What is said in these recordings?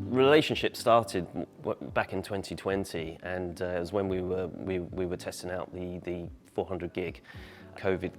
relationship started back in 2020, and it was when we were testing out the 400 gig. COVID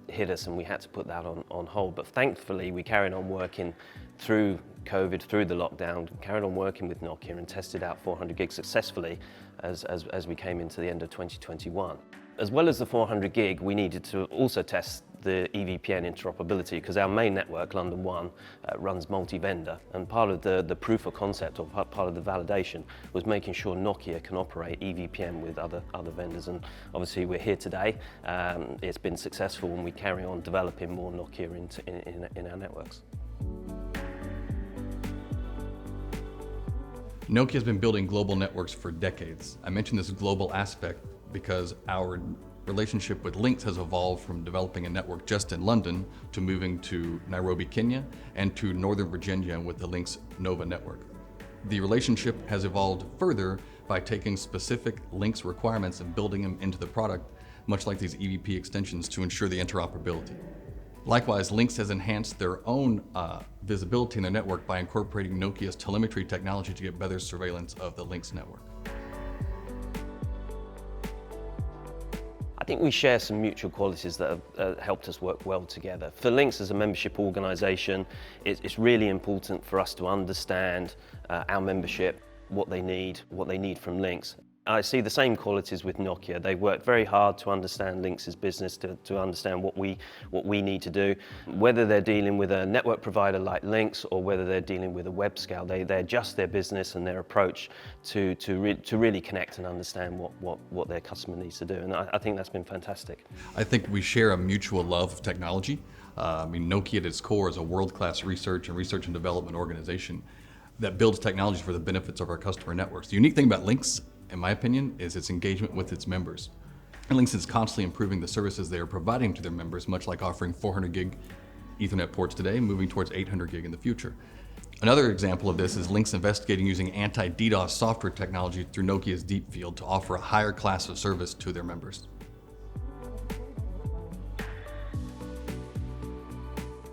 hit us and we had to put that on hold, but thankfully we carried on working through COVID, through the lockdown, carried on working with Nokia and tested out 400 gig successfully as we came into the end of 2021. As well as the 400 gig, we needed to also test the EVPN interoperability, because our main network, London 1, runs multi-vendor, and part of the proof of concept, or part of the validation, was making sure Nokia can operate EVPN with other vendors, and obviously we're here today. It's been successful, and we carry on developing more Nokia in our networks. Nokia has been building global networks for decades. I mention this global aspect because our relationship with LINX has evolved from developing a network just in London to moving to Nairobi, Kenya, and to Northern Virginia with the LINX Nova network. The relationship has evolved further by taking specific LINX requirements and building them into the product, much like these EVP extensions, to ensure the interoperability. Likewise, LINX has enhanced their own visibility in their network by incorporating Nokia's telemetry technology to get better surveillance of the LINX network. I think we share some mutual qualities that have helped us work well together. For LINX as a membership organisation, it's really important for us to understand our membership, what they need from LINX. I see the same qualities with Nokia. They work very hard to understand LINX's business, to understand what we need to do. Whether they're dealing with a network provider like LINX or whether they're dealing with a web scale, they adjust their business and their approach to really connect and understand what their customer needs to do. And I think that's been fantastic. I think we share a mutual love of technology. Nokia at its core is a world-class research and development organization that builds technology for the benefits of our customer networks. The unique thing about LINX, in my opinion, is its engagement with its members. And LINX is constantly improving the services they are providing to their members, much like offering 400 gig Ethernet ports today, moving towards 800 gig in the future. Another example of this is LINX investigating using anti-DDoS software technology through Nokia's Deep Field to offer a higher class of service to their members.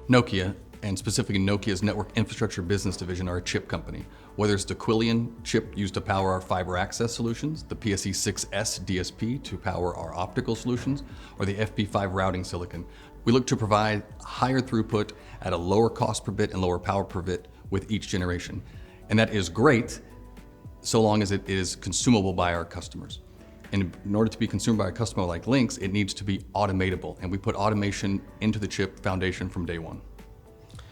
Nokia, and specifically Nokia's Network Infrastructure Business Division, are a chip company. Whether it's the Quillion chip used to power our fiber access solutions, the PSE-6S DSP to power our optical solutions, or the FP5 routing silicon, we look to provide higher throughput at a lower cost per bit and lower power per bit with each generation. And that is great so long as it is consumable by our customers. And in order to be consumed by a customer like LINX, it needs to be automatable, and we put automation into the chip foundation from day one.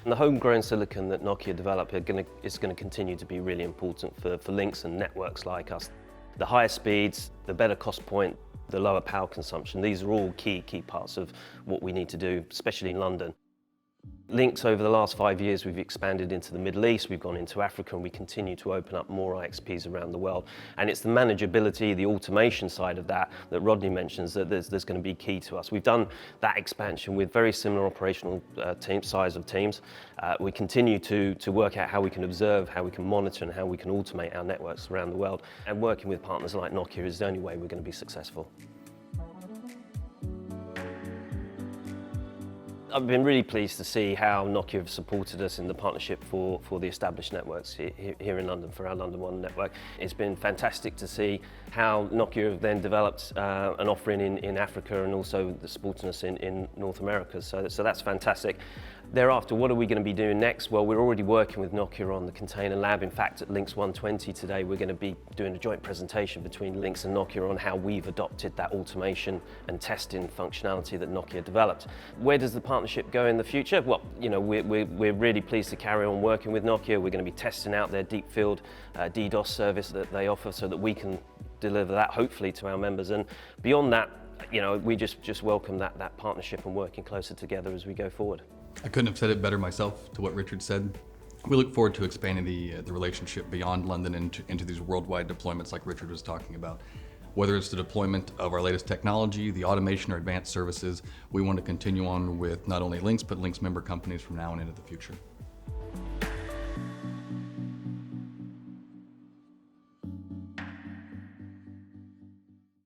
And the homegrown silicon that Nokia developed is going to continue to be really important for LINX and networks like us. The higher speeds, the better cost point, the lower power consumption, these are all key parts of what we need to do, especially in London. LINX, over the last 5 years, we've expanded into the Middle East, we've gone into Africa, and we continue to open up more IXPs around the world. And it's the manageability, the automation side of that Rodney mentions that there's going to be key to us. We've done that expansion with very similar operational size of teams. We continue to work out how we can observe, how we can monitor, and how we can automate our networks around the world. And working with partners like Nokia is the only way we're going to be successful. I've been really pleased to see how Nokia have supported us in the partnership for the established networks here in London, for our London 1 network. It's been fantastic to see how Nokia have then developed an offering in Africa and also supporting us in North America. So that's fantastic. Thereafter, what are we going to be doing next? Well, we're already working with Nokia on the container lab. In fact, at LINX 120 today, we're going to be doing a joint presentation between LINX and Nokia on how we've adopted that automation and testing functionality that Nokia developed. Where does the partnership go in the future? Well, we're really pleased to carry on working with Nokia. We're going to be testing out their deep field DDoS service that they offer so that we can deliver that hopefully to our members. And beyond that, we just welcome that partnership and working closer together as we go forward. I couldn't have said it better myself to what Richard said. We look forward to expanding the relationship beyond London into these worldwide deployments like Richard was talking about. Whether it's the deployment of our latest technology, the automation or advanced services, we want to continue on with not only LINX, but LINX member companies from now and into the future.